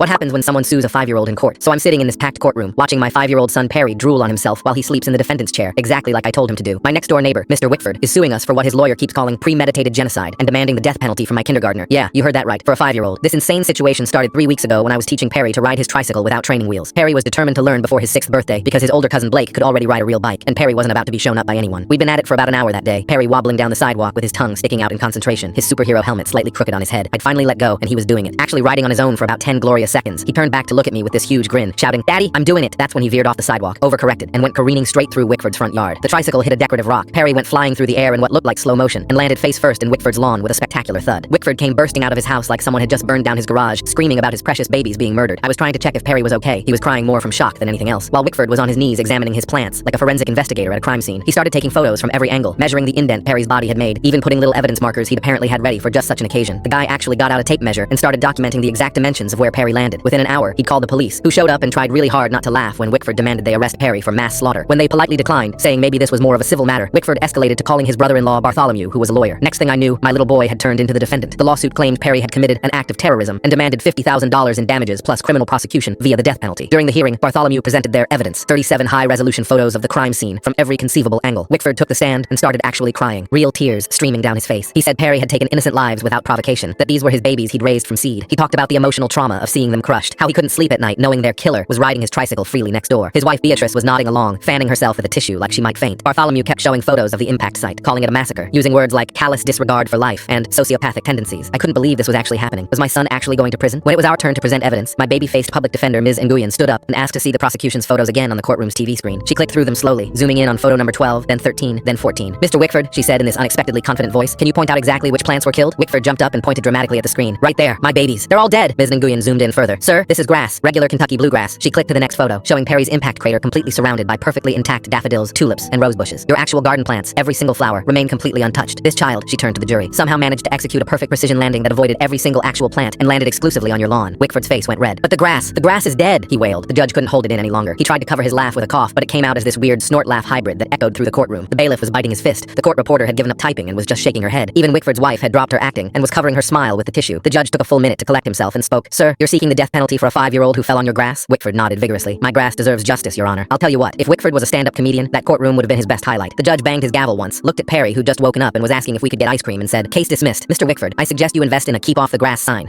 What happens when someone sues a 5-year-old in court? So I'm sitting in this packed courtroom, watching my 5-year-old son Perry drool on himself while he sleeps in the defendant's chair, exactly like I told him to do. My next-door neighbor, Mr. Wickford, is suing us for what his lawyer keeps calling premeditated genocide and demanding the death penalty for my kindergartner. Yeah, you heard that right, for a 5-year-old. This insane situation started 3 weeks ago when I was teaching Perry to ride his tricycle without training wheels. Perry was determined to learn before his 6th birthday because his older cousin Blake could already ride a real bike, and Perry wasn't about to be shown up by anyone. We'd been at it for about an hour that day, Perry wobbling down the sidewalk with his tongue sticking out in concentration, his superhero helmet slightly crooked on his head. I'd finally let go, and he was doing it. Actually riding on his own for about 10 glorious seconds. He turned back to look at me with this huge grin, shouting, "Daddy, I'm doing it." That's when he veered off the sidewalk, overcorrected, and went careening straight through Wickford's front yard. The tricycle hit a decorative rock. Perry went flying through the air in what looked like slow motion, and landed face first in Wickford's lawn with a spectacular thud. Wickford came bursting out of his house like someone had just burned down his garage, screaming about his precious babies being murdered. I was trying to check if Perry was okay. He was crying more from shock than anything else, while Wickford was on his knees examining his plants, like a forensic investigator at a crime scene. He started taking photos from every angle, measuring the indent Perry's body had made, even putting little evidence markers he'd apparently had ready for just such an occasion. The guy actually got out a tape measure and started documenting the exact dimensions of where Perry landed. Within an hour, he'd called the police, who showed up and tried really hard not to laugh when Wickford demanded they arrest Perry for mass slaughter. When they politely declined, saying maybe this was more of a civil matter, Wickford escalated to calling his brother-in-law Bartholomew, who was a lawyer. Next thing I knew, my little boy had turned into the defendant. The lawsuit claimed Perry had committed an act of terrorism and demanded $50,000 in damages plus criminal prosecution via the death penalty. During the hearing, Bartholomew presented their evidence, 37 high-resolution photos of the crime scene from every conceivable angle. Wickford took the stand and started actually crying, real tears streaming down his face. He said Perry had taken innocent lives without provocation, that these were his babies he'd raised from seed. He talked about the emotional trauma of seeing them crushed, how he couldn't sleep at night knowing their killer was riding his tricycle freely next door. His wife Beatrice was nodding along, fanning herself with a tissue like she might faint. Bartholomew kept showing photos of the impact site, calling it a massacre, using words like callous disregard for life and sociopathic tendencies. I couldn't believe this was actually happening. Was my son actually going to prison? When it was our turn to present evidence, my baby-faced public defender Ms. Nguyen stood up and asked to see the prosecution's photos again on the courtroom's TV screen. She clicked through them slowly, zooming in on photo number 12, then 13, then 14. "Mr. Wickford," she said in this unexpectedly confident voice, "can you point out exactly which plants were killed?" Wickford jumped up and pointed dramatically at the screen. "Right there, my babies. They're all dead." Ms. Nguyen zoomed in further. "Sir, this is grass, regular Kentucky bluegrass." She clicked to the next photo, showing Perry's impact crater completely surrounded by perfectly intact daffodils, tulips, and rose bushes. "Your actual garden plants, every single flower, remain completely untouched. This child," she turned to the jury, "somehow managed to execute a perfect precision landing that avoided every single actual plant and landed exclusively on your lawn." Wickford's face went red. "But the grass is dead," he wailed. The judge couldn't hold it in any longer. He tried to cover his laugh with a cough, but it came out as this weird snort-laugh hybrid that echoed through the courtroom. The bailiff was biting his fist. The court reporter had given up typing and was just shaking her head. Even Wickford's wife had dropped her acting and was covering her smile with the tissue. The judge took a full minute to collect himself and spoke. "Sir, you're seeking the death penalty for a 5-year-old who fell on your grass?" Wickford nodded vigorously. "My grass deserves justice, Your Honor. I'll tell you what, if Wickford was a stand-up comedian, that courtroom would have been his best highlight." The judge banged his gavel once, looked at Perry, who'd just woken up and was asking if we could get ice cream, and said, "Case dismissed. Mr. Wickford, I suggest you invest in a keep off the grass sign."